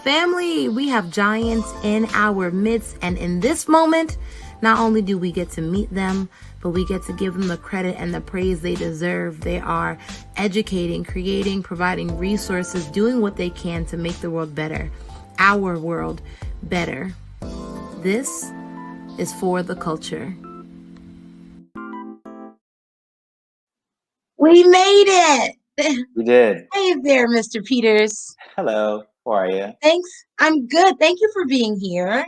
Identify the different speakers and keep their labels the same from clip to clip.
Speaker 1: family. We have giants in our midst, and in this moment, not only do we get to meet them, but we get to give them the credit and the praise they deserve. They are educating, creating, providing resources, doing what they can to make the world better, our world better. This is For the Culture. We made it!
Speaker 2: We did.
Speaker 1: Hey there, Mr. Peters.
Speaker 2: Hello. How are you?
Speaker 1: Thanks. I'm good. Thank you for being here.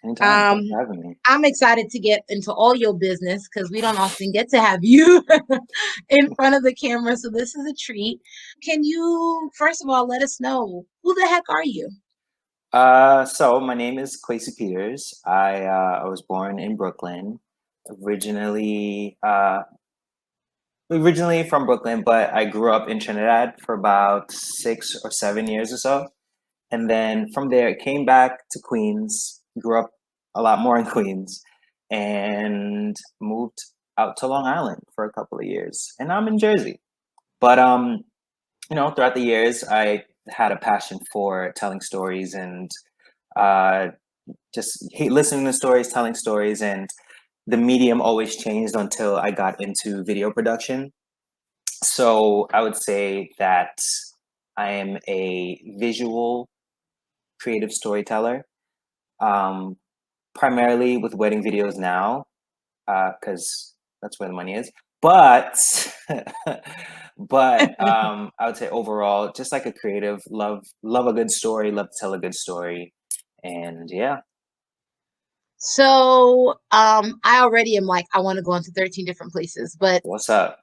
Speaker 2: Anytime. Thanks for having me.
Speaker 1: I'm excited to get into all your business because we don't often get to have you in front of the camera. So this is a treat. Can you, first of all, let us know who the heck are you?
Speaker 2: So my name is Kwesi Peters. I was born in Brooklyn, originally from Brooklyn, but I grew up in Trinidad for about 6 or 7 years or so. And then from there, came back to Queens, grew up a lot more in Queens, and moved out to Long Island for a couple of years. And I'm in Jersey. But throughout the years, I had a passion for telling stories and just listening to stories, telling stories, and the medium always changed until I got into video production. So I would say that I am a visual creative storyteller, primarily with wedding videos now, because that's where the money is. But I would say overall, just like a creative, love a good story, love to tell a good story, and yeah.
Speaker 1: So I already am like, I want to go into 13 different places, but
Speaker 2: What's up?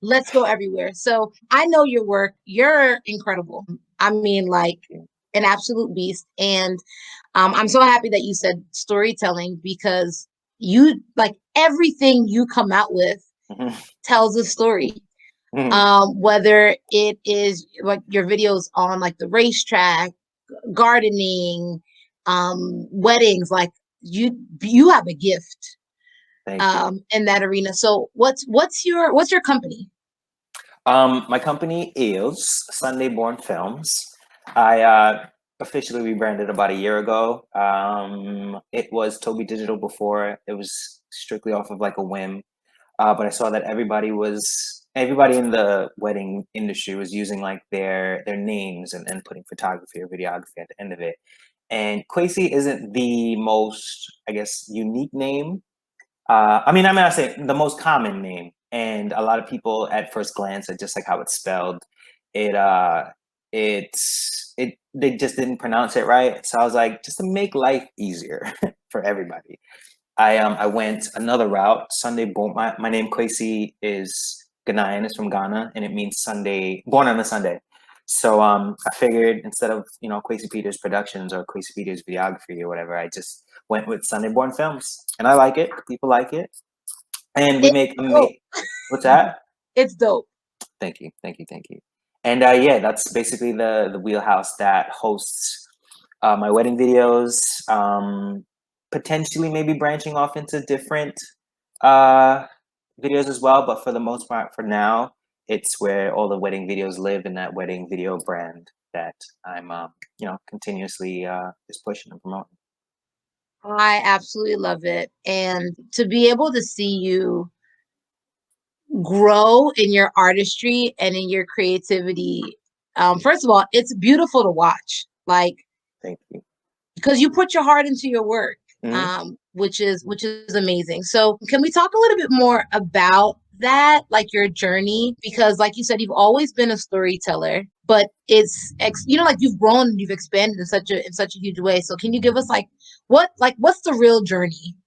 Speaker 1: let's go everywhere. So I know your work. You're incredible. I mean, like an absolute beast. And I'm so happy that you said storytelling because you like everything you come out with tells a story. Whether it is like your videos on like the racetrack, gardening, weddings, like you have a gift in that arena. So what's your company?
Speaker 2: My company is Sunday Born Films. I officially rebranded about a year ago. It was Toby Digital before. It was strictly off of like a whim. But I saw that everybody in the wedding industry was using like their names and putting photography or videography at the end of it. And Kwesi isn't the most, I guess, unique name. I mean, I say the most common name, and a lot of people at first glance at just like how it's spelled, it they just didn't pronounce it right. So I was like, just to make life easier for everybody, I went another route. Sunday born. My name Kwesi is Ghanaian. It's from Ghana, and it means Sunday, born on a Sunday. So I figured instead of Kwesi Peters Productions or Kwesi Peters Videography or whatever, I just went with Sunday Born Films, and I like it. People like it, and we make what's that?
Speaker 1: It's dope.
Speaker 2: Thank you. And yeah, that's basically the wheelhouse that hosts my wedding videos. Potentially maybe branching off into different videos as well, but for the most part, for now, it's where all the wedding videos live in that wedding video brand that I'm continuously is pushing and promoting.
Speaker 1: I absolutely love it. And to be able to see you grow in your artistry and in your creativity, first of all, it's beautiful to watch. Like,
Speaker 2: thank you.
Speaker 1: Because you put your heart into your work, which is amazing. So can we talk a little bit more about that, like your journey? Because like you said, you've always been a storyteller, but it's like you've grown and you've expanded in such a huge way. So can you give us what's the real journey?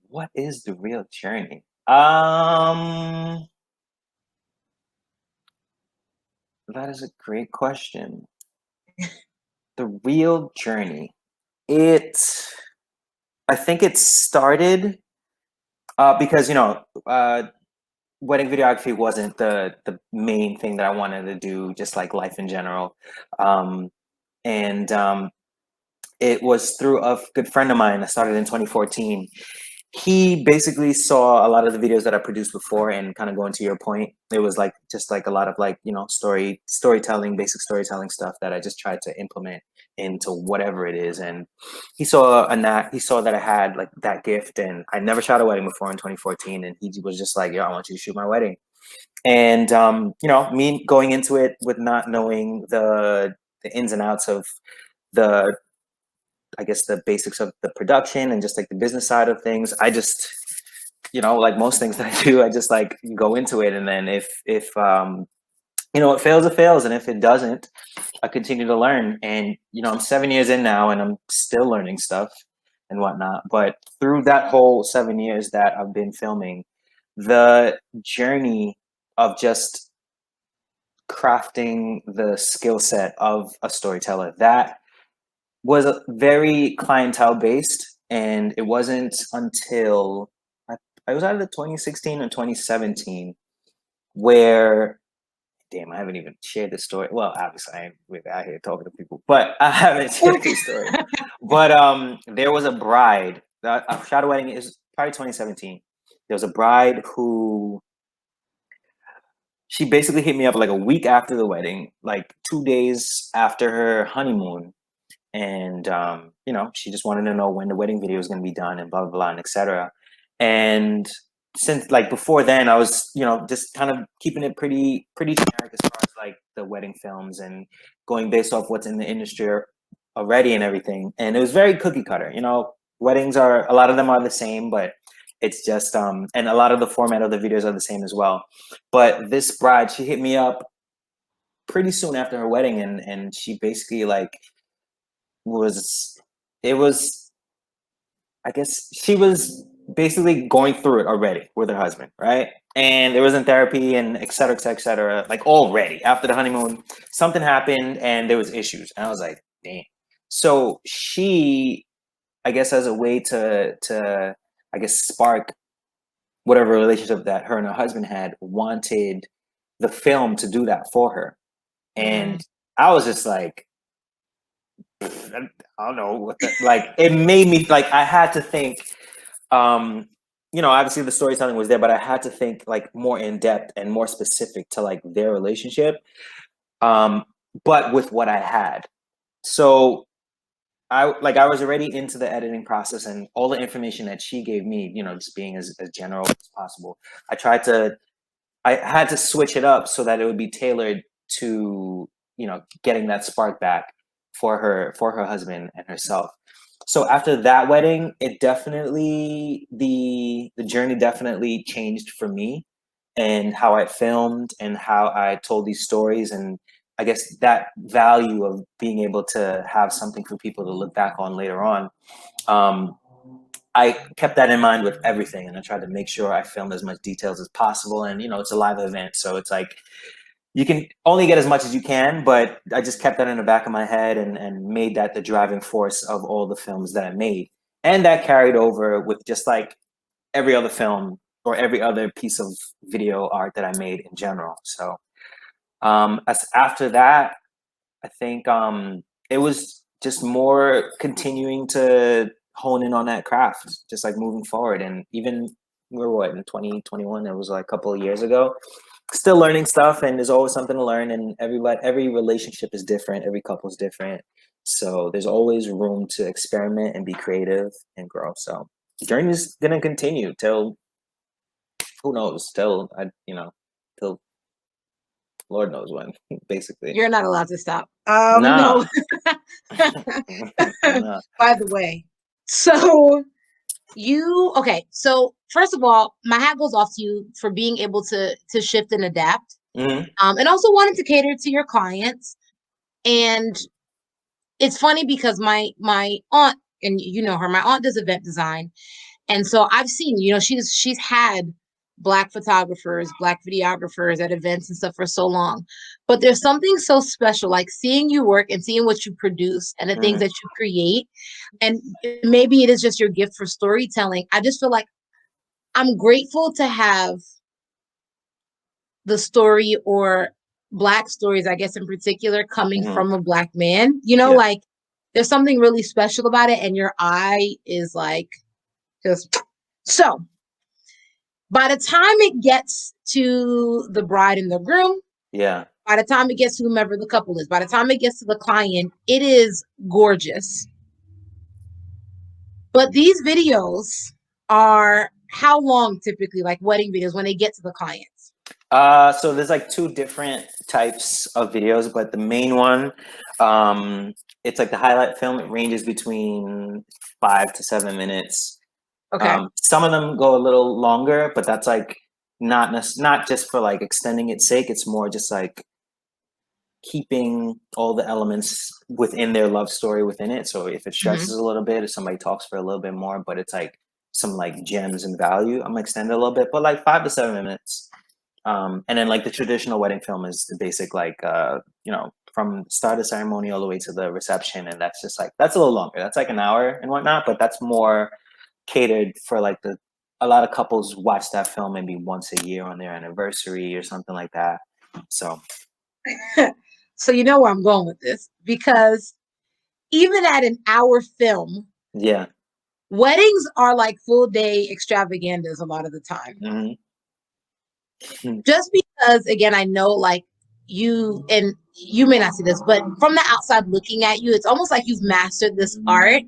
Speaker 2: What is the real journey? That is a great question. The real journey. I think it started because wedding videography wasn't the main thing that I wanted to do, just like life in general. And it was through a good friend of mine. I started in 2014. he basically saw a lot of the videos that I produced before, and kind of going to your point, it was like just like a lot of like, you know, storytelling, basic storytelling stuff that I just tried to implement into whatever it is. And he saw that I had like that gift, and I never shot a wedding before in 2014, and he was just like, "Yo, I want you to shoot my wedding." And you know, me going into it with not knowing the ins and outs of the, I guess, the basics of the production and just like the business side of things, I just, you know, like most things that I do, I just like go into it, and then if you know, it fails, it fails, and if it doesn't, I continue to learn. And you know, I'm 7 years in now, and I'm still learning stuff and whatnot. But through that whole 7 years that I've been filming, the journey of just crafting the skill set of a storyteller, that was very clientele based, and it wasn't until I was either 2016 or 2017 where, damn, I haven't even shared this story. Well, obviously I ain't really out here talking to people, but I haven't shared this story. But there was a bride. I shot a wedding. It was probably 2017. There was a bride who, she basically hit me up like a week after the wedding, like 2 days after her honeymoon, and you know, she just wanted to know when the wedding video was going to be done, and blah blah blah, and etc. And since like before then, I was, you know, just kind of keeping it pretty generic as far as like the wedding films, and going based off what's in the industry already and everything. And it was very cookie cutter. You know, weddings are, a lot of them are the same, but it's just and a lot of the format of the videos are the same as well. But this bride, she hit me up pretty soon after her wedding, and she basically like was, it was, I guess she was basically going through it already with her husband, right? And it was in therapy and et cetera, like already after the honeymoon, something happened and there was issues. And I was like, damn. So she, I guess as a way to I guess spark whatever relationship that her and her husband had, wanted the film to do that for her.
Speaker 1: Mm,
Speaker 2: And I was just like, I don't know what the, like, it made me like, I had to think, um you know, obviously the storytelling was there, but I had to think like more in depth and more specific to like their relationship, um but with what I had. So I was already into the editing process, and all the information that she gave me, you know, just being as general as possible, I tried to, I had to switch it up so that it would be tailored to, you know, getting that spark back for her husband and herself. So after that wedding, it definitely, the journey definitely changed for me, and how I filmed and how I told these stories, and I guess that value of being able to have something for people to look back on later on. Um, I kept that in mind with everything, and I tried to make sure I filmed as much details as possible. And you know, it's a live event, so it's like you can only get as much as you can. But I just kept that in the back of my head, and made that the driving force of all the films that I made, and that carried over with just like every other film or every other piece of video art that I made in general. So as after that, I think it was just more continuing to hone in on that craft, just like moving forward. And even we're what, in 2021, it was like a couple of years ago. Still learning stuff, and there's always something to learn. And every relationship is different, every couple is different. So there's always room to experiment and be creative and grow. So the journey is gonna continue till, who knows, till I, you know, till Lord knows when, basically.
Speaker 1: you're not allowed to stop.
Speaker 2: Nah.
Speaker 1: No.
Speaker 2: Nah.
Speaker 1: By the way, so okay. So first of all, my hat goes off to you for being able to shift and adapt,
Speaker 2: Mhm.
Speaker 1: and also wanting to cater to your clients. And it's funny because my aunt, and you know her, my aunt does event design, and so I've seen, you know, she's had black photographers, black videographers at events and stuff for so long. But there's something so special, like seeing you work and seeing what you produce and the things
Speaker 2: Mhm.
Speaker 1: that you create. And maybe it is just your gift for storytelling. I just feel like I'm grateful to have the story, or black stories, I guess in particular, coming
Speaker 2: Mhm.
Speaker 1: from a black man. You know,
Speaker 2: Yeah.
Speaker 1: like there's something really special about it, and your eye is like just So by the time it gets to the bride and the groom,
Speaker 2: Yeah.
Speaker 1: by the time it gets to whomever the couple is, by the time it gets to the client, it is gorgeous. But these videos are how long typically, like wedding videos, when they get to the clients?
Speaker 2: So there's like two different types of videos, but the main one, it's like the highlight film. It ranges between 5 to 7 minutes.
Speaker 1: Okay.
Speaker 2: Some of them go a little longer, but that's like not just for like extending its sake. It's more just like keeping all the elements within their love story within it. So if it
Speaker 1: Mm-hmm.
Speaker 2: stretches a little bit, if somebody talks for a little bit more, but it's like some like gems and value, I'm gonna extend it a little bit, but like 5 to 7 minutes. And then like the traditional wedding film is the basic like from start of ceremony all the way to the reception, and that's just like that's a little longer. That's like an hour and whatnot, but that's more catered for like the a lot of couples watch that film maybe once a year on their anniversary or something like that. So
Speaker 1: So you know where I'm going with this because even at an hour film,
Speaker 2: yeah.
Speaker 1: weddings are like full day extravaganzas a lot of the time.
Speaker 2: Hmm.
Speaker 1: Just because, again, I know like you and you may not see this, but from the outside looking at you, it's almost like you've mastered this art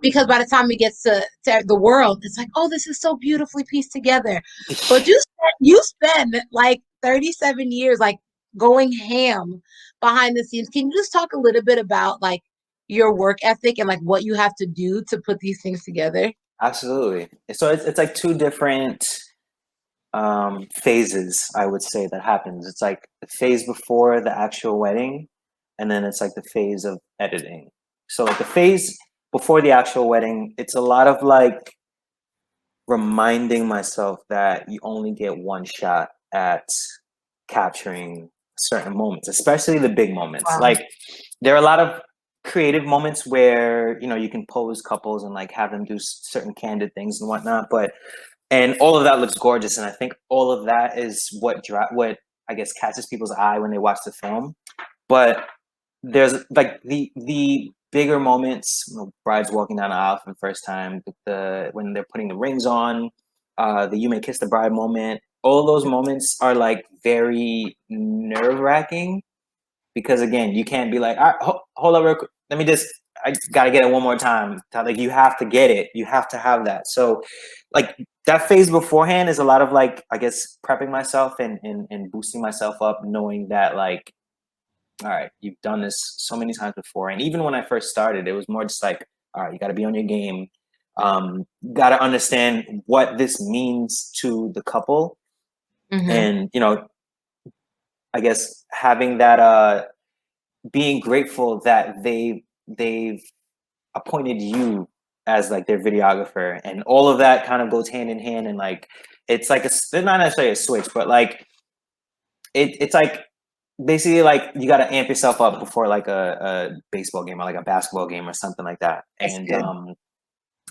Speaker 1: because by the time it gets to the world, it's like, oh, this is so beautifully pieced together. But you spend like 37 years like going ham behind the scenes. Can you just talk a little bit about like your work ethic and like what you have to do to put these things together?
Speaker 2: Absolutely. So it's like two different phases, I would say, that happens. It's like the phase before the actual wedding, and then it's like the phase of editing. So like the phase before the actual wedding, it's a lot of like reminding myself that you only get one shot at capturing certain moments, especially the big moments.
Speaker 1: Wow.
Speaker 2: Like there are a lot of creative moments where you can pose couples and like have them do certain candid things and whatnot, but and all of that looks gorgeous, and I think all of that is what I guess catches people's eye when they watch the film. But there's like the bigger moments, brides walking down the aisle for the first time, the when they're putting the rings on, the you may kiss the bride moment. All those moments are like very nerve wracking because again, you can't be like, all right, hold up, real quick. Let me just. I gotta get it one more time. Like you have to get it. You have to have that. So, like that phase beforehand is a lot of like I guess prepping myself and boosting myself up, knowing that like all right, you've done this so many times before. And even when I first started, it was more just like, all right, you got to be on your game. Got to understand what this means to the couple.
Speaker 1: Mm-hmm.
Speaker 2: And, I guess having that, being grateful that they've appointed you as like their videographer, and all of that kind of goes hand in hand. And like, it's like, not necessarily a switch, but like, it's like basically like you got to amp yourself up before like a baseball game or like a basketball game or something like that.
Speaker 1: That's
Speaker 2: And
Speaker 1: good.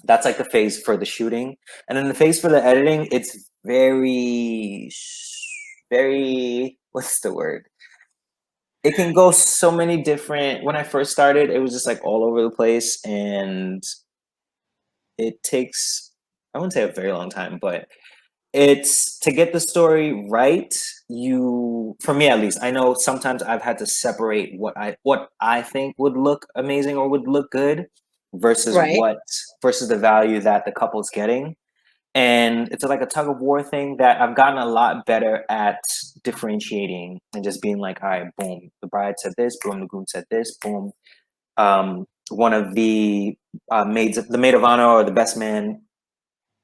Speaker 2: that's like the phase for the shooting, and then the phase for the editing, it's very what's the word, it can go so many different. When I first started, it was just like all over the place, and it takes, I wouldn't say a very long time, but it's to get the story right. You, for me at least, I know sometimes I've had to separate what I think would look amazing or would look good versus
Speaker 1: Right.
Speaker 2: the value that the couple's getting. And it's like a tug of war thing that I've gotten a lot better at differentiating and just being like, all right, boom, the bride said this, boom, the groom said this, boom. One of the the maid of honor or the best man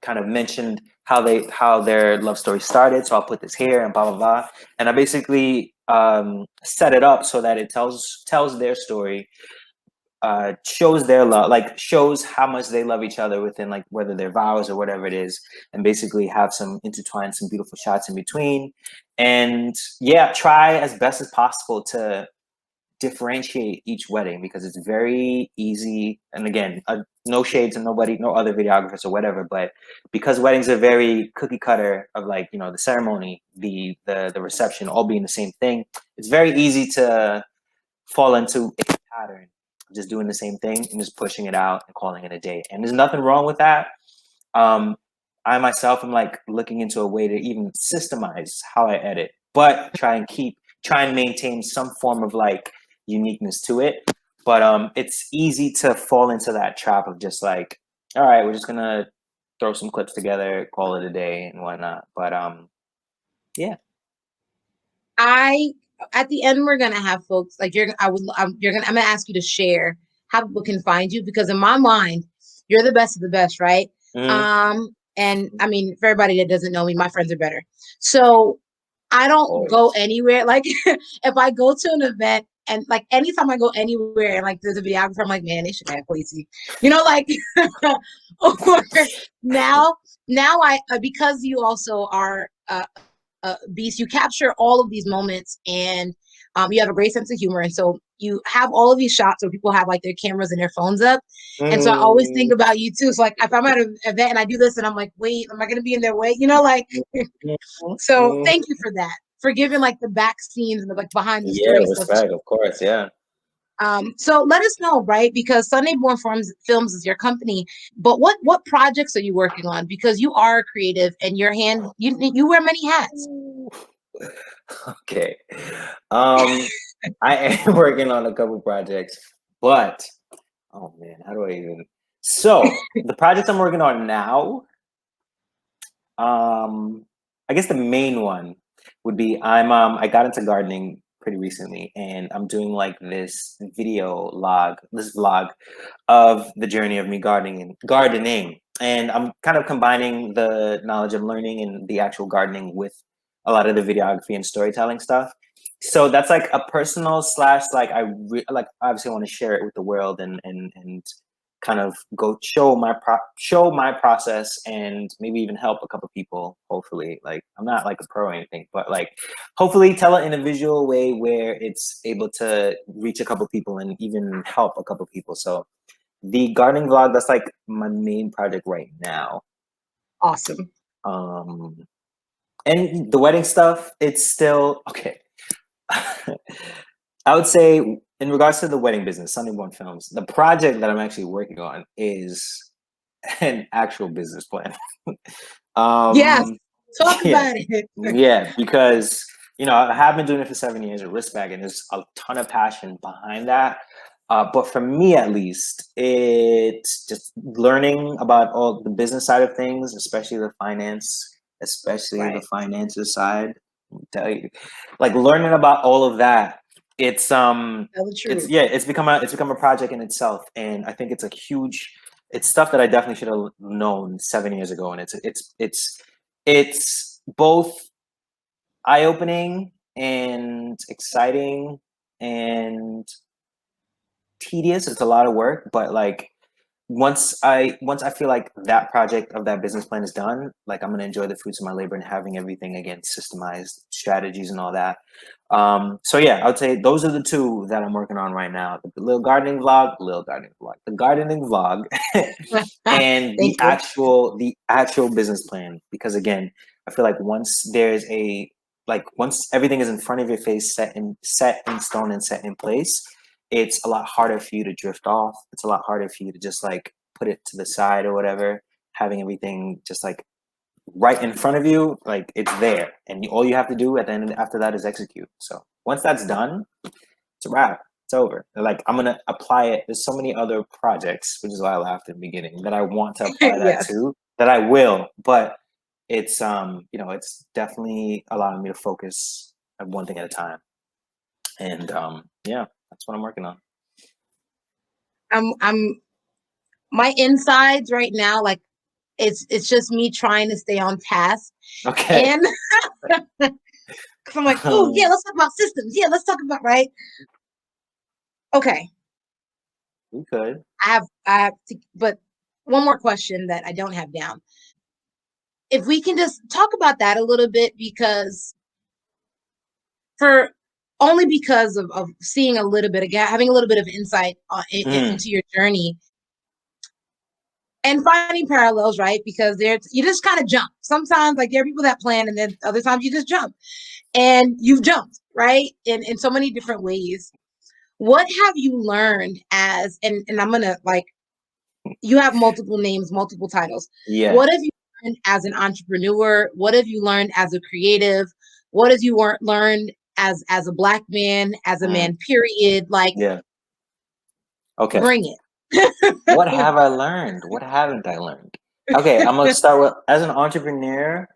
Speaker 2: kind of mentioned how their love story started, so I'll put this here and blah blah blah. And I basically set it up so that it tells their story, shows their love, like shows how much they love each other within like whether they're vows or whatever it is, and basically have some intertwined, some beautiful shots in between. And yeah, try as best as possible to differentiate each wedding because it's very easy. And again, no shades and nobody, no other videographers or whatever, but because weddings are very cookie cutter of like the ceremony, the reception all being the same thing, it's very easy to fall into a pattern of just doing the same thing and just pushing it out and calling it a day. And there's nothing wrong with that. I myself am like looking into a way to even systemize how I edit, but try and maintain some form of like uniqueness to it. But it's easy to fall into that trap of just like, all right, we're just gonna throw some clips together, call it a day and whatnot. But yeah.
Speaker 1: I at the end we're gonna have folks like I'm gonna ask you to share how people can find you because in my mind you're the best of the best, right?
Speaker 2: Mhm.
Speaker 1: And I mean for everybody that doesn't know me, my friends are better. So I don't go
Speaker 2: Always.
Speaker 1: anywhere. Like if I go to an event and like anytime I go anywhere and like there's a videographer, I'm like, man, they should have Kwesi. You know, like or now now I because you also are beast. You capture all of these moments, and you have a great sense of humor. And so you have all of these shots where people have like their cameras and their phones up. And so I always
Speaker 2: Mm,
Speaker 1: think about you too. So like if I'm at an event and I do this, and I'm like, wait, am I going to be in their way? You know, like.
Speaker 2: mhm,
Speaker 1: So
Speaker 2: mhm.
Speaker 1: thank you for that, for giving like the back scenes and the like behind the
Speaker 2: Yeah,
Speaker 1: story stuff.
Speaker 2: respect, of course, yeah.
Speaker 1: So let us know, right? Because Sunday Born Films is your company, but what projects are you working on? Because you are creative and you wear many hats.
Speaker 2: Okay. Um, I am working on a couple projects, but oh man, how do I even? So the projects I'm working on now, um, I guess the main one would be I got into gardening pretty recently, and I'm doing like this vlog of the journey of me gardening. And I'm kind of combining the knowledge I'm learning in the actual gardening with a lot of the videography and storytelling stuff. So that's like a personal slash like like obviously want to share it with the world and kind of go show my process and maybe even help a couple people. Hopefully, like I'm not like a pro or anything, but like hopefully tell it in a visual way where it's able to reach a couple people and even help a couple people. So the gardening vlog, that's like my main project right now.
Speaker 1: Awesome.
Speaker 2: Um, and the wedding stuff, it's still okay. I would say, in regards to the wedding business, Sunday Born Films, the project that I'm actually working on is an actual business plan.
Speaker 1: Yes.
Speaker 2: um,
Speaker 1: Talk
Speaker 2: yeah,
Speaker 1: about it.
Speaker 2: yeah, because I have been doing it for 7 years at Riskbag, and there's a ton of passion behind that. But for me, at least, it's just learning about all the business side of things, especially the
Speaker 1: Right.
Speaker 2: finances side. I'll tell you, like learning about all of that. It's
Speaker 1: Tell the
Speaker 2: it's
Speaker 1: truth.
Speaker 2: yeah, it's become a project in itself, and I think it's a huge. It's stuff that I definitely should have known 7 years ago, and it's both eye-opening and exciting and tedious. It's a lot of work, but like once I feel like that project of that business plan is done, like I'm gonna enjoy the fruits of my labor and having everything again systemized, strategies and all that. So yeah, I would say those are the two that I'm working on right now: the little gardening vlog, the gardening vlog, and
Speaker 1: Thank you.
Speaker 2: the actual business plan. Because again, I feel like once everything is in front of your face, set in stone and set in place, it's a lot harder for you to drift off. It's a lot harder for you to just like put it to the side or whatever. Having everything just like right in front of you, like it's there, and all you have to do at the end after that is execute. So once that's done, it's a wrap. It's over. Like I'm gonna apply it. There's so many other projects, which is why I laughed in the beginning, that I want to apply that
Speaker 1: Yes.
Speaker 2: to. That I will, but it's it's definitely allowing me to focus on one thing at a time. And yeah, that's what I'm working on.
Speaker 1: I'm my insides right now, like it's just me trying to stay on task.
Speaker 2: Okay.
Speaker 1: And because I'm like, oh yeah, let's talk about systems. Yeah, let's talk about right. Okay.
Speaker 2: We could.
Speaker 1: But one more question that I don't have down. If we can just talk about that a little bit, because for only because of seeing a little bit of having a little bit of insight
Speaker 2: Mm,
Speaker 1: into your journey and finding parallels, right? Because there's you just kind of jump. Sometimes like there are people that plan and then other times you just jump. And you've jumped, right? In so many different ways. What have you learned and I'm gonna like you have multiple names, multiple titles.
Speaker 2: yeah.
Speaker 1: What have you learned as an entrepreneur? What have you learned as a creative? What have you learned as a black man, as a
Speaker 2: Mm,
Speaker 1: man, period? Like,
Speaker 2: yeah. Okay.
Speaker 1: bring it.
Speaker 2: What have I learned? What haven't I learned? Okay, I'm gonna start with, as an entrepreneur,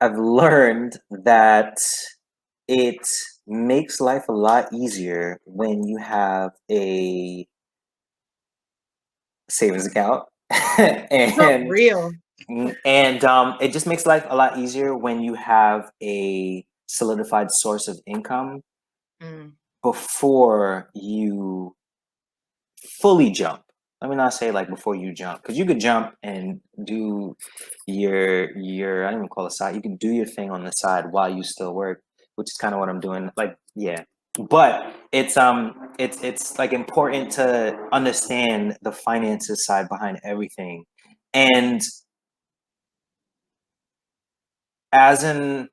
Speaker 2: I've learned that it makes life a lot easier when you have a savings account
Speaker 1: For
Speaker 2: and
Speaker 1: real.
Speaker 2: it just makes life a lot easier when you have a solidified source of income
Speaker 1: Mm,
Speaker 2: before you fully jump. Let me not say like before you jump, because you could jump and do your I don't even call it side. You can do your thing on the side while you still work, which is kind of what I'm doing. Like, yeah. But it's like important to understand the finances side behind everything. And as in,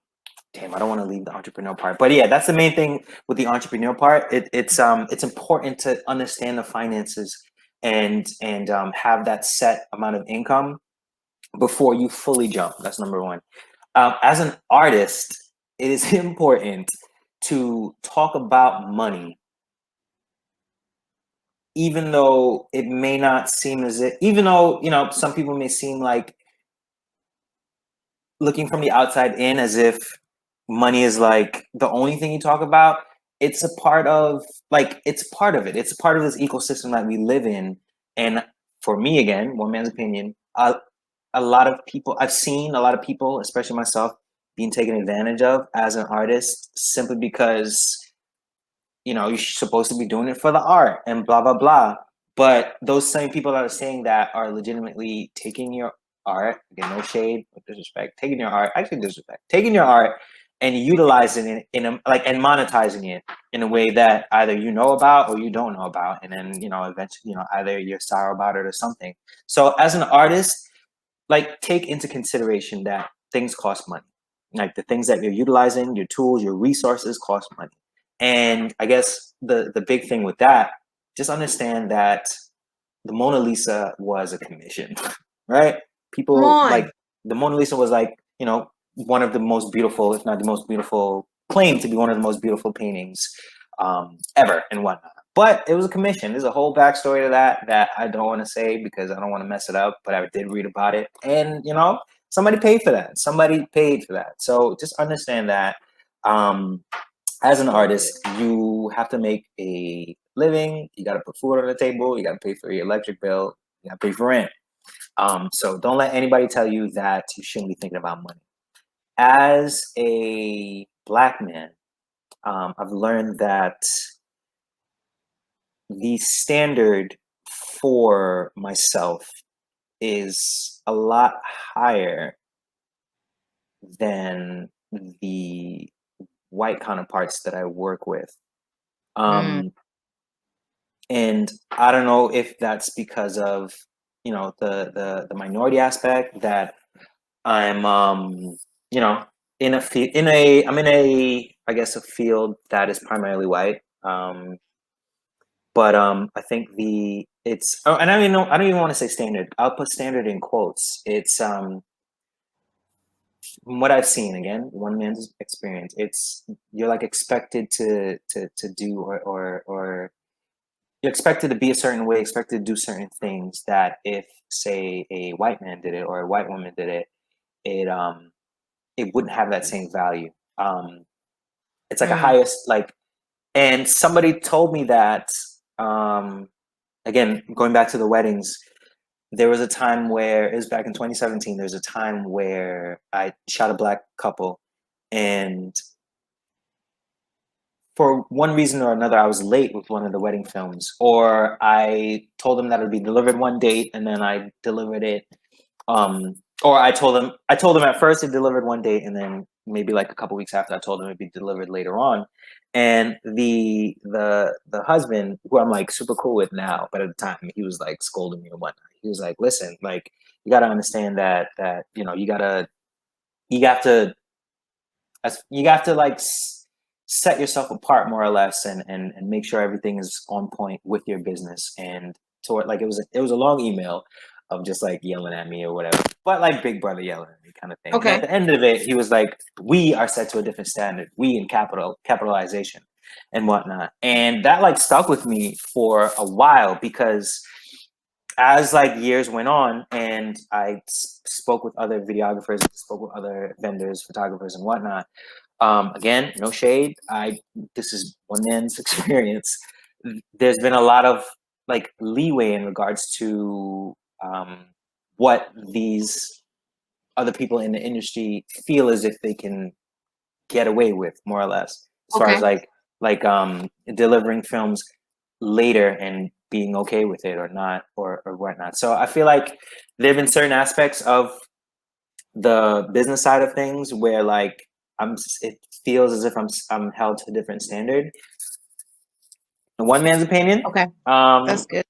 Speaker 2: damn, I don't want to leave the entrepreneur part, but yeah, that's the main thing with the entrepreneur part. It's important to understand the finances and have that set amount of income before you fully jump. That's number one. As an artist, it is important to talk about money, even though it may not seem as if, even though, some people may seem like looking from the outside in as if money is like the only thing you talk about. It's a part of, like, it's part of it. It's a part of this ecosystem that we live in. And for me, again, one man's opinion, a lot of people, I've seen a lot of people, especially myself, being taken advantage of as an artist simply because you're supposed to be doing it for the art and blah blah blah. But those same people that are saying that are legitimately taking your art, again, no shade, no disrespect, taking your art, actually disrespect, taking your art and utilizing it and monetizing it in a way that either you know about or you don't know about, and then eventually either you're sour about it or something. So as an artist, like, take into consideration that things cost money. Like, the things that you're utilizing, your tools, your resources cost money. And I guess the big thing with that, just understand that the Mona Lisa was a commission, right?
Speaker 1: come
Speaker 2: People, like,
Speaker 1: on.
Speaker 2: the Mona Lisa was, like, one of the most beautiful, if not the most beautiful, claimed to be one of the most beautiful paintings ever and whatnot. But it was a commission. There's a whole backstory to that I don't want to say because I don't want to mess it up. But I did read about it, and somebody paid for that. Somebody paid for that. So just understand that. Um, as an artist, you have to make a living. You got to put food on the table. You got to pay for your electric bill. You got to pay for rent. So don't let anybody tell you that you shouldn't be thinking about money. As a black man, I've learned that the standard for myself is a lot higher than the white counterparts that I work with.
Speaker 1: Mm,
Speaker 2: Um, and I don't know if that's because of the minority aspect that I'm in a I'm in a, I guess, a field that is primarily white. But I think and I don't even want to say standard. I'll put standard in quotes. It's from what I've seen, again, one man's experience. It's You're like expected to do or you're expected to be a certain way, expected to do certain things that if, say, a white man did it or a white woman did it, it wouldn't have that same value. It's like a
Speaker 1: mm,
Speaker 2: highest, like, and somebody told me that, um, again, going back to the weddings, there was a time where it was back in 2017. There's a time where I shot a black couple, and for one reason or another, I was late with one of the wedding films, or I told them that it would be delivered one date, and then I delivered it. Or I told them at first it delivered one date, and then maybe like a couple weeks after, I told them it'd be delivered later on. And the husband, who I'm like super cool with now, but at the time he was like scolding me and whatnot. He was like, "Listen, like, you got to understand that you have to you have to like set yourself apart more or less, and make sure everything is on point with your business." And toward, like, it was a long email, of just like yelling at me or whatever, but like big brother yelling at me kind of thing. And
Speaker 1: Okay.
Speaker 2: at the end of it, he was like, "We are set to a different standard. We in capitalization and whatnot." And that like stuck with me for a while because as like years went on and I spoke with other videographers, spoke with other vendors, photographers, and whatnot. Again, no shade. This is one man's experience. There's been a lot of like leeway in regards to what these other people in the industry feel as if they can get away with, more or less, as far as
Speaker 1: Okay.
Speaker 2: like delivering films later and being okay with it or not or whatnot. So I feel like there have been certain aspects of the business side of things where like it feels as if I'm held to a different standard. In one man's opinion.
Speaker 1: Okay.
Speaker 2: Um
Speaker 1: That's good.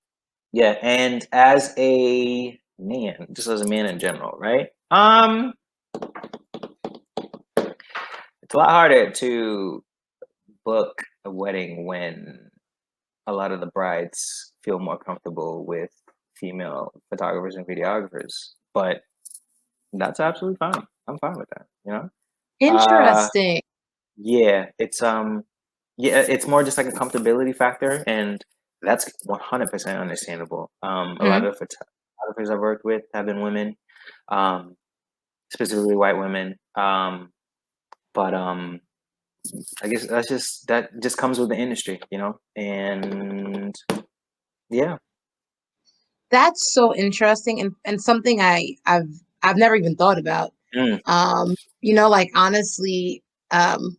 Speaker 2: yeah, and as a man, just as a man in general, right? It's a lot harder to book a wedding when a lot of the brides feel more comfortable with female photographers and videographers. But that's absolutely fine. I'm fine with that, you know? Uh
Speaker 1: Interesting.
Speaker 2: yeah, it's more just like a comfortability factor and that's 100% understandable. A lot
Speaker 1: Hmm.
Speaker 2: of the photographers I've worked with have been women, um, specifically white women. But I guess that just comes with the industry, you know? And yeah.
Speaker 1: That's so interesting and something I've never even thought about.
Speaker 2: Mm,
Speaker 1: Like honestly, um,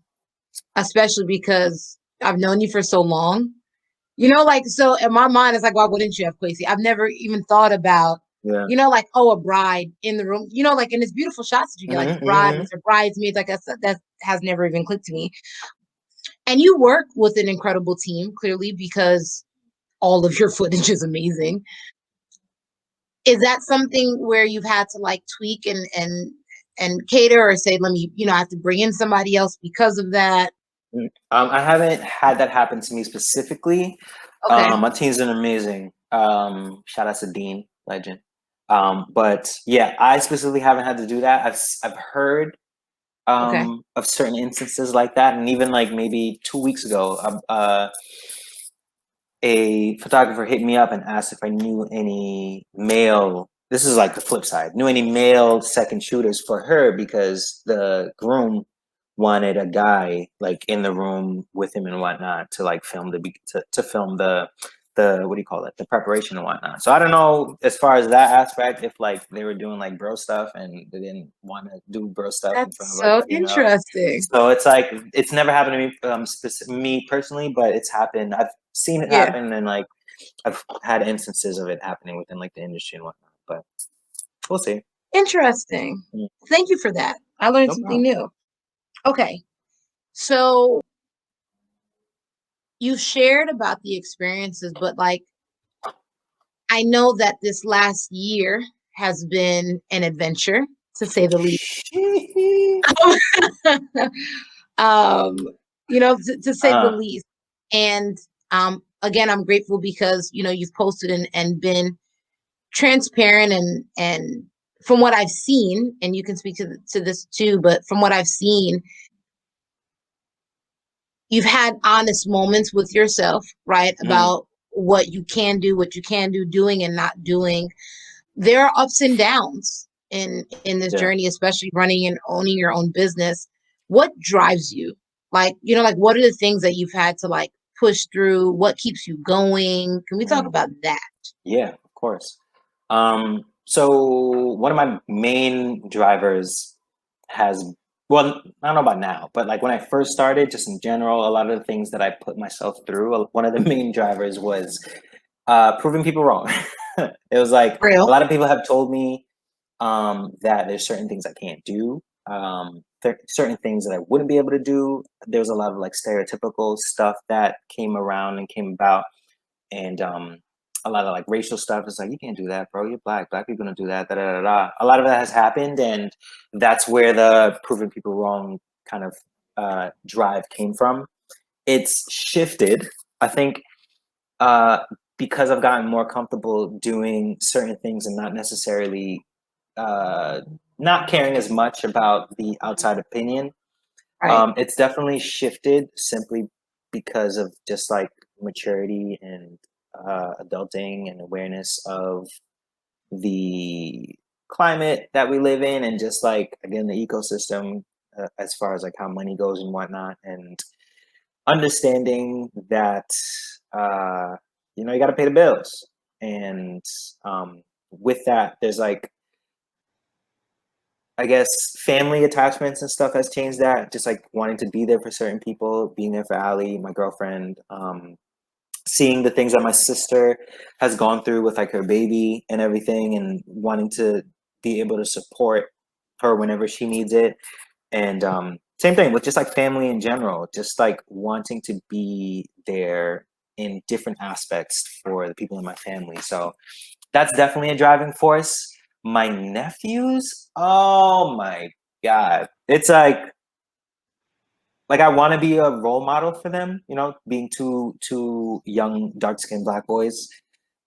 Speaker 1: especially because I've known you for so long. Like so in my mind, it's like, why wouldn't you have Kwesi? I've never even thought about,
Speaker 2: yeah.
Speaker 1: like, oh, a bride in the room, like in this beautiful shots that you get, like the
Speaker 2: Hmm,
Speaker 1: bride
Speaker 2: hmm.
Speaker 1: with her bridesmaids, like that has never even clicked to me. And you work with an incredible team, clearly, because all of your footage is amazing. Is that something where you've had to like tweak and cater or say, let me, I have to bring in somebody else because of that?
Speaker 2: I haven't had that happen to me specifically.
Speaker 1: Okay.
Speaker 2: My team's been amazing. Shout out to Dean, legend. But yeah, I specifically haven't had to do that. I've heard
Speaker 1: Okay.
Speaker 2: of certain instances like that, and even like maybe 2 weeks ago, a photographer hit me up and asked if I knew any male. This is like the flip side. Knew any male second shooters for her because the groom wanted a guy like in the room with him and whatnot to like film to film the what do you call it, the preparation and whatnot. So I don't know as far as that aspect if like they were doing like bro stuff and they didn't want to do bro stuff in front of
Speaker 1: That's
Speaker 2: like
Speaker 1: so
Speaker 2: a female.
Speaker 1: interesting.
Speaker 2: So it's like it's never happened to me, me personally, but it's happened. I've seen it
Speaker 1: Yeah.
Speaker 2: happen, and like I've had instances of it happening within like the industry and whatnot. But we'll see.
Speaker 1: Interesting.
Speaker 2: Mm,
Speaker 1: Thank you for that. I learned
Speaker 2: no
Speaker 1: something
Speaker 2: problem.
Speaker 1: new. Okay. So you shared about the experiences, but like I know that this last year has been an adventure, to say the least. um, to say the
Speaker 2: uh,
Speaker 1: least. And again, I'm grateful because you've posted and been transparent and from what I've seen, and you can speak to this too, but from what I've seen, you've had honest moments with yourself, right?
Speaker 2: mm,
Speaker 1: About what you can do, what you can do, doing and not doing. There are ups and downs in this
Speaker 2: yeah.
Speaker 1: journey, especially running and owning your own business. What drives you? Like what are the things that you've had to like push through? What keeps you going? Can we talk
Speaker 2: Mm,
Speaker 1: about that?
Speaker 2: yeah, of course. So one of my main drivers has, well, I don't know about now, but like when I first started, just in general, a lot of the things that I put myself through, one of the main drivers was proving people wrong. It was like a
Speaker 1: Real.
Speaker 2: lot of people have told me that there's certain things I can't do, certain things that I wouldn't be able to do. There was a lot of like stereotypical stuff that came around and came about, and a lot of like racial stuff. It's like you can't do that, bro. You're black. Black people don't do that. Da, da, da, da. A lot of that has happened, and that's where the proving people wrong kind of drive came from. It's shifted, I think, uh, because I've gotten more comfortable doing certain things and not necessarily not caring as much about the outside opinion.
Speaker 1: Right.
Speaker 2: It's definitely shifted simply because of just like maturity and adulting and awareness of the climate that we live in, and just like again the ecosystem, as far as like how money goes and whatnot, and understanding that you got to pay the bills, and with that there's like, I guess, family attachments and stuff has changed that. Just like wanting to be there for certain people, being there for Ali, my girlfriend, seeing the things that my sister has gone through with like her baby and everything, and wanting to be able to support her whenever she needs it. And same thing with just like family in general, just like wanting to be there in different aspects for the people in my family. So that's definitely a driving force. My nephews, oh my God. It's like I want to be a role model for them, being two young dark skinned black boys.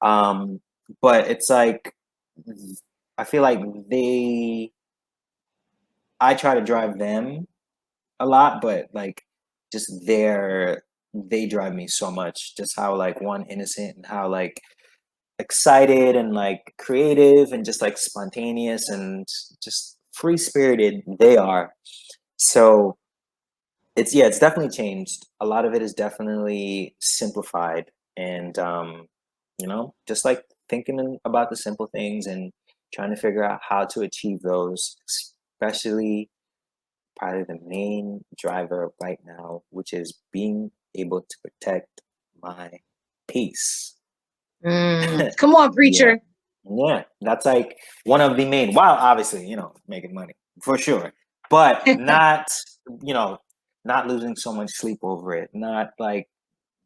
Speaker 2: Um, but it's like I feel like I try to drive them a lot, but like just they drive me so much. Just how like one innocent and how like excited and like creative and just like spontaneous and just free spirited they are. So it's definitely changed. A lot of it is definitely simplified, and just like thinking about the simple things and trying to figure out how to achieve those, especially probably the main driver right now, which is being able to protect my peace.
Speaker 1: Come on,
Speaker 2: Yeah.
Speaker 1: preacher.
Speaker 2: Yeah. That's like one of the main, while obviously, making money for sure, but not, you know, not losing so much sleep over it, not like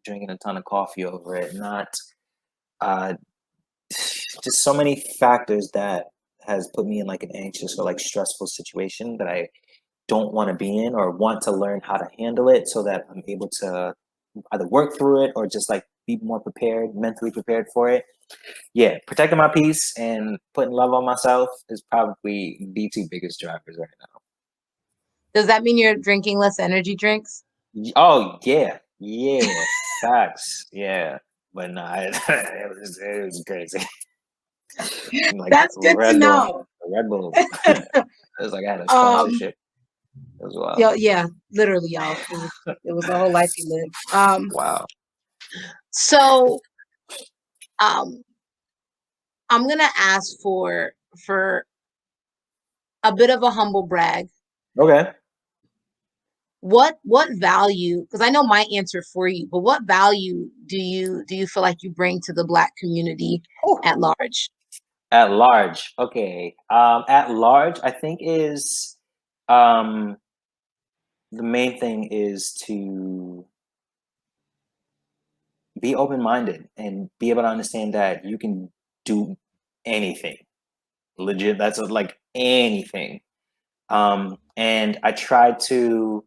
Speaker 2: drinking a ton of coffee over it, not uh just so many factors that has put me in like an anxious or like stressful situation that I don't want to be in, or want to learn how to handle it so that I'm able to either work through it or just like be more prepared, mentally prepared for it. Yeah, protecting my peace and putting love on myself is probably the two biggest drivers right now.
Speaker 1: Does that mean you're drinking less energy drinks?
Speaker 2: Oh yeah, yeah, facts, yeah. But no, it was crazy. Like
Speaker 1: That's good to
Speaker 2: Red Bull,
Speaker 1: know.
Speaker 2: Red Bull. It was like I had a
Speaker 1: um,
Speaker 2: sponsorship as well.
Speaker 1: yeah, literally, y'all. It was a whole life you lived.
Speaker 2: Wow.
Speaker 1: So um, I'm gonna ask for a bit of a humble brag.
Speaker 2: Okay.
Speaker 1: What value, because I know my answer for you, but what value do you feel like you bring to the Black community at large?
Speaker 2: At large, okay. At large, I think is um the main thing is to be open minded and be able to understand that you can do anything. Legit, that's like anything. And I try to.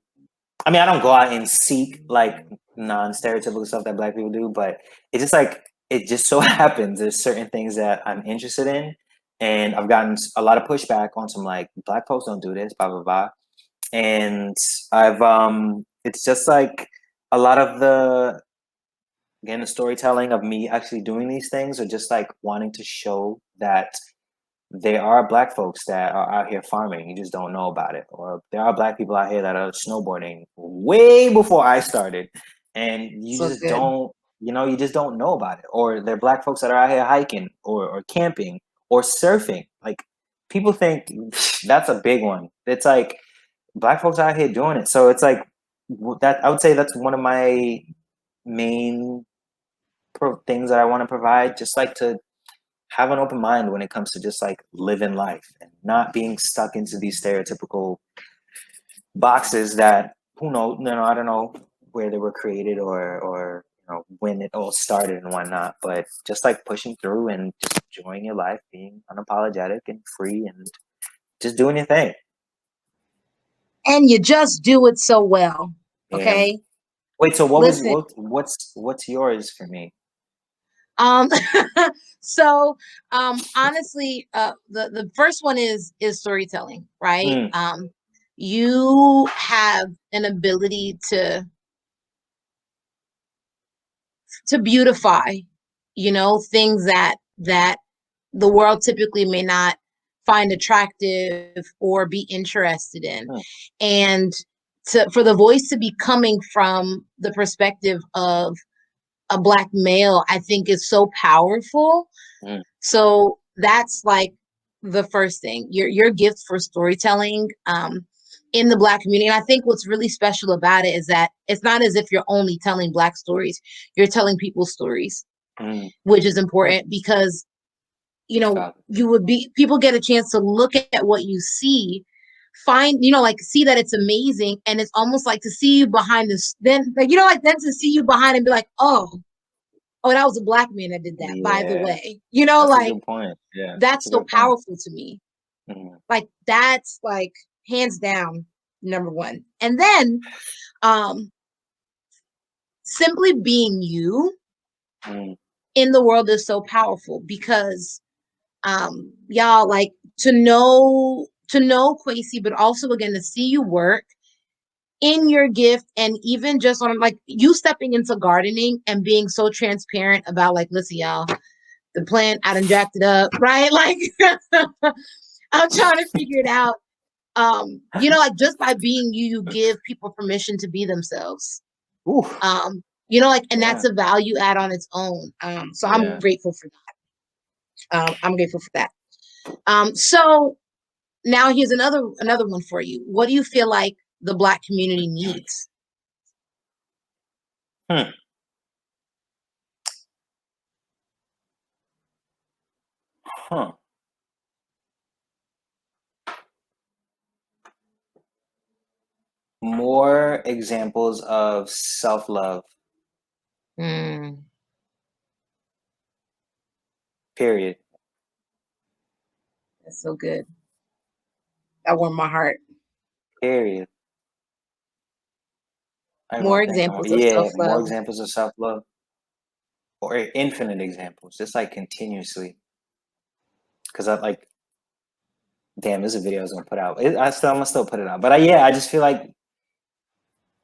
Speaker 2: I mean, I don't go out and seek like non-stereotypical stuff that Black people do, but it's just like it just so happens there's certain things that I'm interested in, and I've gotten a lot of pushback on some like Black folks don't do this, blah blah blah, and I've it's just like a lot of the storytelling of me actually doing these things, or just like wanting to show that there are Black folks that are out here farming. You just don't know about it. Or there are Black people out here that are snowboarding way before I started, and you
Speaker 1: So
Speaker 2: just
Speaker 1: good.
Speaker 2: don't, you just don't know about it. Or there are Black folks that are out here hiking or camping or surfing. Like people think that's a big one. It's like Black folks out here doing it. So it's like that. I would say that's one of my main things that I want to provide. Just like to have an open mind when it comes to just like living life and not being stuck into these stereotypical boxes that who knows, I don't know where they were created or when it all started and whatnot, but just like pushing through and just enjoying your life, being unapologetic and free and just doing your thing.
Speaker 1: And you just do it so well.
Speaker 2: And
Speaker 1: Okay.
Speaker 2: wait, so
Speaker 1: Listen,
Speaker 2: what's yours for me?
Speaker 1: Um, so honestly, the first one is storytelling, right?
Speaker 2: Mm,
Speaker 1: You have an ability to beautify, things that the world typically may not find attractive or be interested in.
Speaker 2: mm,
Speaker 1: And for the voice to be coming from the perspective of a black male, I think is so powerful.
Speaker 2: mm,
Speaker 1: So that's like the first thing. Your gift for storytelling in the black community. And I think what's really special about it is that it's not as if you're only telling black stories. You're telling people's stories,
Speaker 2: mm.
Speaker 1: which is
Speaker 2: Mm.
Speaker 1: important because
Speaker 2: Valid.
Speaker 1: you would be people get a chance to look at what you see, find like see that it's amazing, and it's almost like to see you behind this, then like like then to see you behind and be like, oh, that was a black man that did that, by the
Speaker 2: Yeah,
Speaker 1: way.
Speaker 2: that's a
Speaker 1: Like
Speaker 2: good point. Yeah, that's
Speaker 1: that's
Speaker 2: a
Speaker 1: so
Speaker 2: good point.
Speaker 1: powerful to me.
Speaker 2: Mm,
Speaker 1: Like that's like hands down number one. And then um simply being you
Speaker 2: mm,
Speaker 1: in the world is so powerful because y'all, like to know Kwesi, but also again to see you work in your gift, and even just on like you stepping into gardening and being so transparent about like, listen, y'all, the plant I done jacked it up, right? Like I'm trying to figure it out. Like just by being you, you give people permission to be themselves.
Speaker 2: oof.
Speaker 1: Like, and
Speaker 2: Yeah,
Speaker 1: that's a value add on its own. So I'm
Speaker 2: yeah.
Speaker 1: grateful for that. I'm grateful for that. So now here's another one for you. What do you feel like the black community needs?
Speaker 2: Hmm. Huh. More examples of self-love,
Speaker 1: Mm,
Speaker 2: period.
Speaker 1: that's so good. That warmed my heart.
Speaker 2: Period. I don't
Speaker 1: More
Speaker 2: want to think.
Speaker 1: examples of
Speaker 2: Yeah,
Speaker 1: self
Speaker 2: more
Speaker 1: love.
Speaker 2: examples of self-love or infinite examples, just like continuously. Because I like, damn, this is a video I was gonna put out. I'm gonna still put it out. But yeah, I just feel like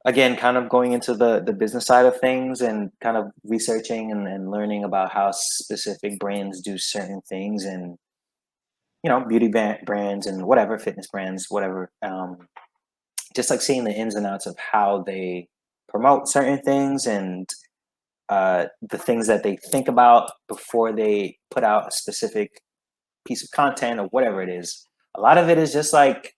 Speaker 2: again, kind of going into the business side of things and kind of researching and learning about how specific brands do certain things and beauty brands and whatever fitness brands, whatever. Just like seeing the ins and outs of how they promote certain things and the things that they think about before they put out a specific piece of content or whatever it is. A lot of it is just like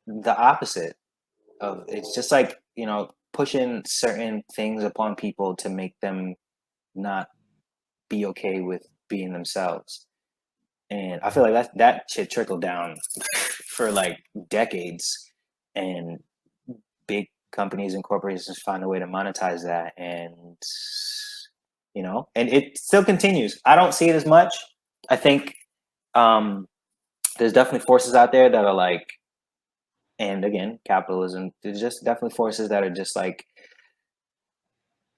Speaker 2: the opposite of it's just like pushing certain things upon people to make them not be okay with being themselves. And I feel like that shit trickled down for like decades, and big companies and corporations find a way to monetize that, and and it still continues. I don't see it as much. I think um, there's definitely forces out there that are like, and again, capitalism. There's just definitely forces that are just like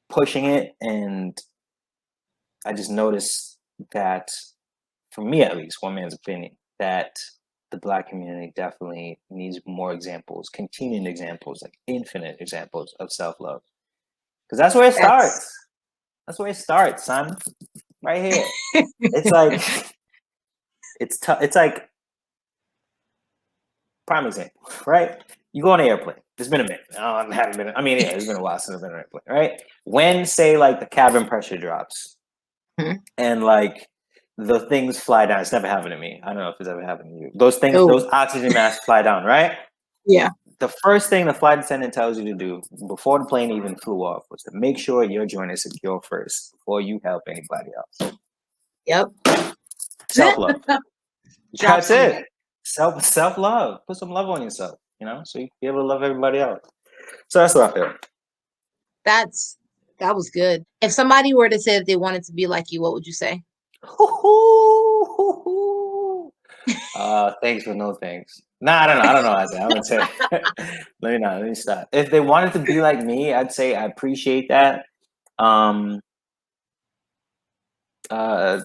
Speaker 2: pushing it, and I just noticed that, for me at least, one man's opinion, that the black community definitely needs more examples, continuing examples, like infinite examples of self-love. Because that's where it
Speaker 1: That's
Speaker 2: starts. That's where it starts, son. Right here. It's like it's tough. It's like prime example, right? You go on an airplane. It's been a minute. Oh, I haven't been. I mean, yeah, it's been a while since I've been on an airplane, right? When say like the cabin pressure drops and like the things fly down. It's never happened to me. I don't know if it's ever happened to you. Those things,
Speaker 1: oh
Speaker 2: those oxygen masks fly down, right?
Speaker 1: yeah,
Speaker 2: The first thing the flight attendant tells you to do before the plane even flew off was to make sure your joint is secure first before you help anybody else.
Speaker 1: yep.
Speaker 2: Self love.
Speaker 1: Drop
Speaker 2: That's
Speaker 1: some.
Speaker 2: it. Self love. Put some love on yourself. So you can be able to love everybody else. So that's what I feel.
Speaker 1: That's that was good. If somebody were to say that they wanted to be like you, what would you say?
Speaker 2: Thanks but no thanks. Nah, I don't know. I don't know. I would say, let me stop. If they wanted to be like me, I'd say I appreciate that. Um, uh,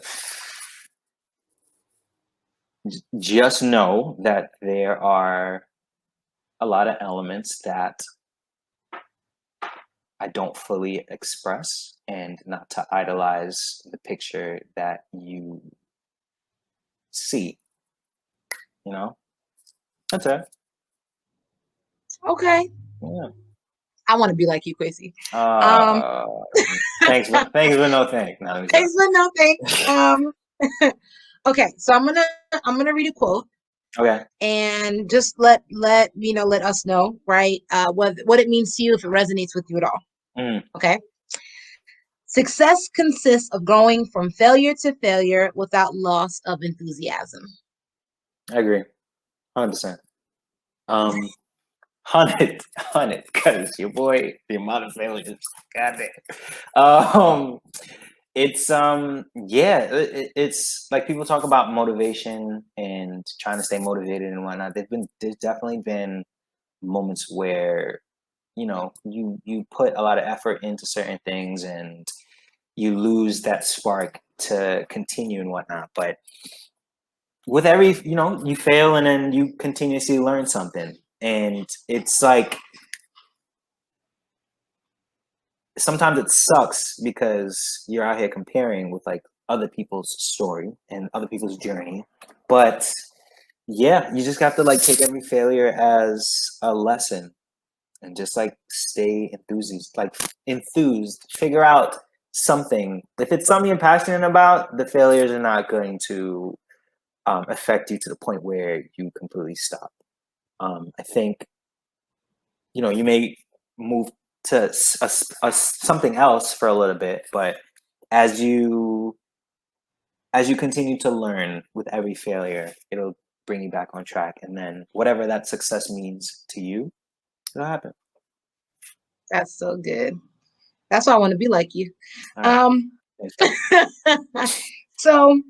Speaker 2: just know that there are a lot of elements that I don't fully express, and not to idolize the picture that you see, you know? That's it.
Speaker 1: Okay.
Speaker 2: Yeah.
Speaker 1: I want to be like you, Kwesi. Um,
Speaker 2: Uh, thanks, but no thanks. No, let me stop.
Speaker 1: thanks, but no thanks. Okay, so I'm gonna read a quote
Speaker 2: Okay.
Speaker 1: and just let us know, right? What it means to you, if it resonates with you at all.
Speaker 2: Mm,
Speaker 1: Okay. Success consists of growing from failure to failure without loss of enthusiasm.
Speaker 2: I agree. 100%. Um, 100, because your boy, the amount of failures, goddamn. It's yeah, it's like people talk about motivation and trying to stay motivated and whatnot. There's definitely been moments where you put a lot of effort into certain things and you lose that spark to continue and whatnot. But with every, you fail and then you continuously learn something, and it's like sometimes it sucks because you're out here comparing with like other people's story and other people's journey. But yeah, you just have to like take every failure as a lesson and just like stay enthused, figure out something. If it's something you're passionate about, the failures are not going to affect you to the point where you completely stop. I think you may move to something else for a little bit, but as you continue to learn with every failure, it'll bring you back on track, and then whatever that success means to you, it'll happen.
Speaker 1: That's so good. That's why I want to be like you.
Speaker 2: All right.
Speaker 1: Um,
Speaker 2: Thanks.
Speaker 1: so,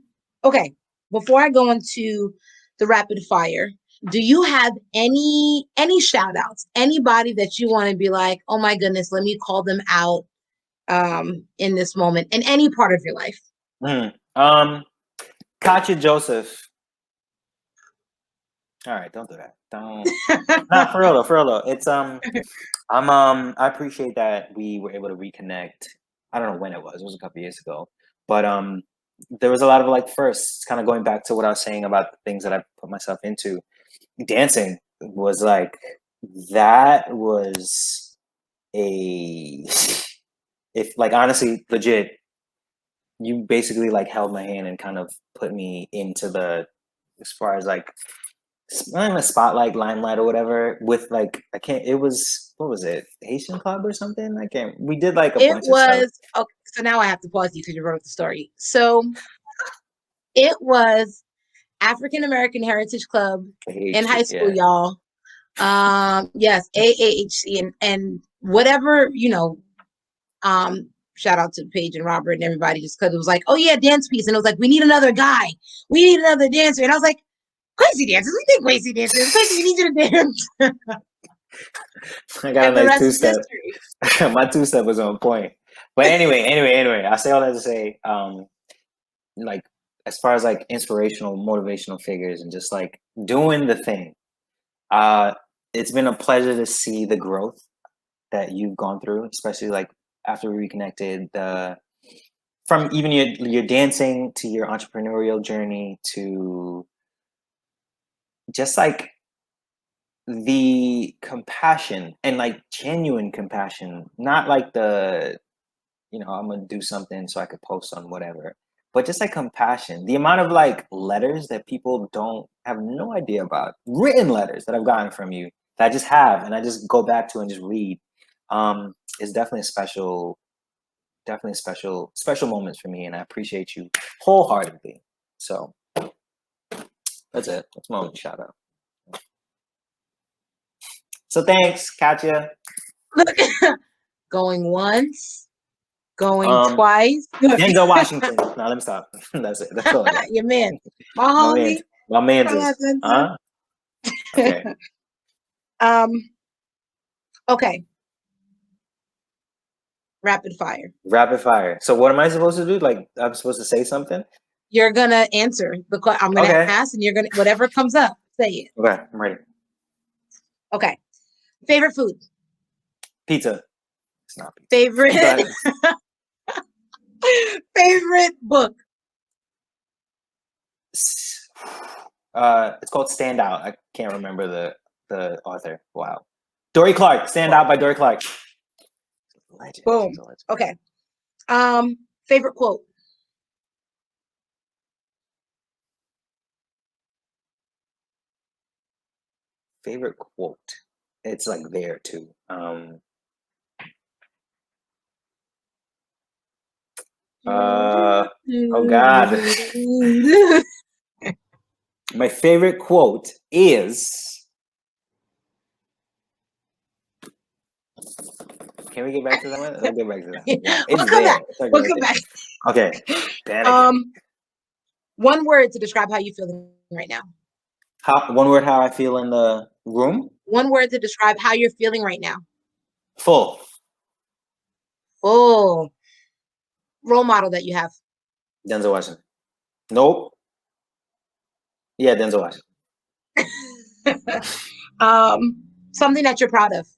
Speaker 1: okay, before I go into the rapid fire, do you have any shout outs? Anybody that you want to be like, oh my goodness, let me call them out in this moment in any part of your life?
Speaker 2: Katya Joseph. All right, don't do that. Don't. Not for real though. For real though. It's I appreciate that we were able to reconnect. I don't know when it was. It was a couple years ago, but there was a lot of like firsts. Kind of going back to what I was saying about the things that I put myself into. Dancing was like that was a if like honestly legit. You basically like held my hand and kind of put me into the as far as like not even a spotlight, limelight, or whatever. With like, I can't. It was what was it? Haitian Club or something? I can't. We did like a
Speaker 1: It
Speaker 2: bunch of stuff.
Speaker 1: was okay. So now I have to pause you because you wrote the story. So it was African American Heritage Club in high school,
Speaker 2: Yeah.
Speaker 1: y'all. Yes, AAHC and whatever, shout out to Paige and Robert and everybody just because it was like, oh yeah, dance piece. And it was like, we need another guy. We need another dancer. And I was like, Kwesi dances. We think Kwesi dances. Kwesi, we need you to dance.
Speaker 2: I got a
Speaker 1: And the
Speaker 2: nice
Speaker 1: rest
Speaker 2: two
Speaker 1: is
Speaker 2: step.
Speaker 1: history.
Speaker 2: My two step was on point. But anyway, I say all that to say, like as far as like inspirational, motivational figures and just like doing the thing. Uh, it's been a pleasure to see the growth that you've gone through, especially like after we reconnected. From even your dancing to your entrepreneurial journey to just like the compassion and like genuine compassion, not like the I'm gonna do something so I could post on whatever, but just like compassion. The amount of like letters that people don't have no idea about, written letters that I've gotten from you that I just have and I just go back to and just read, is definitely special moments for me, and I appreciate you wholeheartedly. So that's it. That's my only shout out. So thanks, Katya.
Speaker 1: Going once, going
Speaker 2: Um,
Speaker 1: twice.
Speaker 2: Denzel Washington. Now let me stop. That's it. That's all I got.
Speaker 1: Your man. My
Speaker 2: My man.
Speaker 1: homie.
Speaker 2: My man's
Speaker 1: Shout out
Speaker 2: is.
Speaker 1: Denzel.
Speaker 2: Huh? Okay.
Speaker 1: um, okay. Rapid fire.
Speaker 2: Rapid fire. So what am I supposed to do? Like I'm supposed to say something?
Speaker 1: You're gonna answer I'm gonna
Speaker 2: Okay.
Speaker 1: ask, and you're gonna whatever comes up, say it.
Speaker 2: Okay, I'm ready.
Speaker 1: Okay. Favorite food.
Speaker 2: Pizza. It's not pizza.
Speaker 1: Favorite.
Speaker 2: Go ahead.
Speaker 1: Favorite book.
Speaker 2: It's called Stand Out. I can't remember the author. Wow. Dory Clark. Stand Out by Dory Clark. Legend.
Speaker 1: Boom.
Speaker 2: Legend.
Speaker 1: Okay. Favorite quote.
Speaker 2: Favorite quote. It's like there too. Oh God. My favorite quote is. Can we get back to that one? Let's get back to that. Yeah, it's there. It's like
Speaker 1: we'll
Speaker 2: right
Speaker 1: come
Speaker 2: there.
Speaker 1: back.
Speaker 2: Okay. Panicking.
Speaker 1: One word to describe how you're feeling right now.
Speaker 2: One word how I feel in the room?
Speaker 1: One word to describe how you're feeling right now.
Speaker 2: Full.
Speaker 1: Full. Role model that you have.
Speaker 2: Denzel Washington. Nope. Yeah, Denzel Washington.
Speaker 1: Something that you're proud of.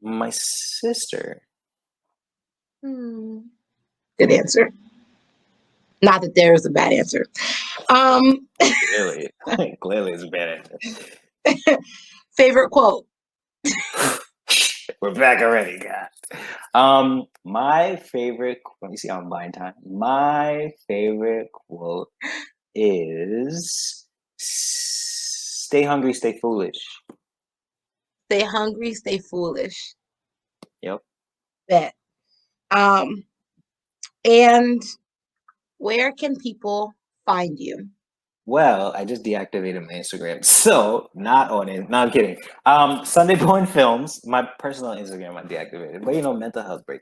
Speaker 2: My sister.
Speaker 1: Good answer. Not that there is a bad answer.
Speaker 2: Clearly it's a bad answer.
Speaker 1: Favorite quote.
Speaker 2: We're back already, God. My favorite. Let me see how I'm buying time. My favorite quote is "Stay hungry, stay foolish."
Speaker 1: Stay hungry, stay foolish.
Speaker 2: Yep.
Speaker 1: Bet. And where can people find you?
Speaker 2: Well, I just deactivated my Instagram, so not on it. No, I'm kidding. Sunday Born Films, my personal Instagram I deactivated, but mental health break.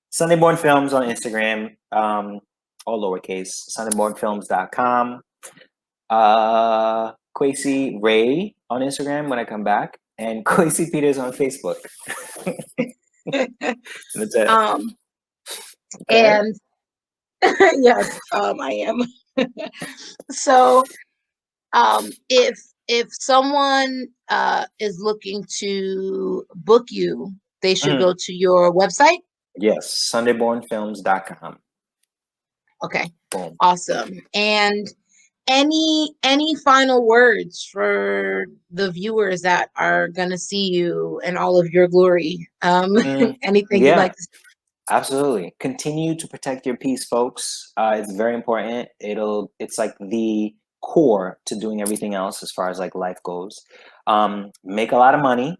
Speaker 2: Sunday Born Films on Instagram, all lowercase. SundayBornFilms.com. Kwesiray on Instagram when I come back, and Kwesi Peters on Facebook. That's it.
Speaker 1: And yes, I am. So, if someone is looking to book you, they should go to your website.
Speaker 2: Yes, SundayBornFilms.com.
Speaker 1: Okay.
Speaker 2: Boom.
Speaker 1: Awesome. And any final words for the viewers that are gonna see you in all of your glory? Anything you'd like to say?
Speaker 2: Absolutely. Continue to protect your peace, folks. It's very important. It's like the core to doing everything else as far as like life goes. Make a lot of money.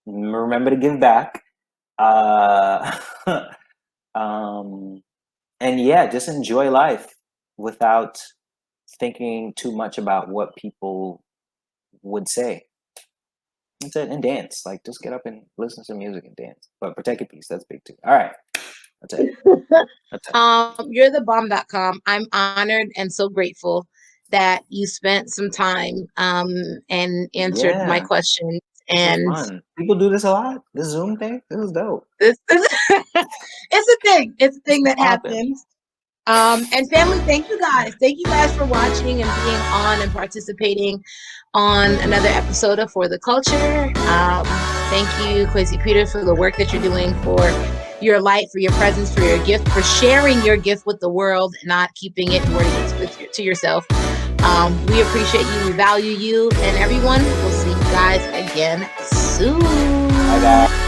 Speaker 2: Remember to give back. And yeah, just enjoy life without thinking too much about what people would say. That's it. And dance. Like just get up and listen to music and dance. But protect your peace. That's big too. All right. That's it. That's it.
Speaker 1: You're the bomb.com. I'm honored and so grateful that you spent some time and answered my questions. And
Speaker 2: fun. People do this a lot. This Zoom thing, this is dope.
Speaker 1: It's a thing. It's a thing that happens. And family, thank you guys. Thank you guys for watching and being on and participating on another episode of For the Culture. Thank you, Kwesi Peters, for the work that you're doing, for your light, for your presence, for your gift, for sharing your gift with the world, not keeping it, hoarding it to yourself. We appreciate you. We value you. And everyone, we'll see you guys again soon.
Speaker 2: Bye, guys.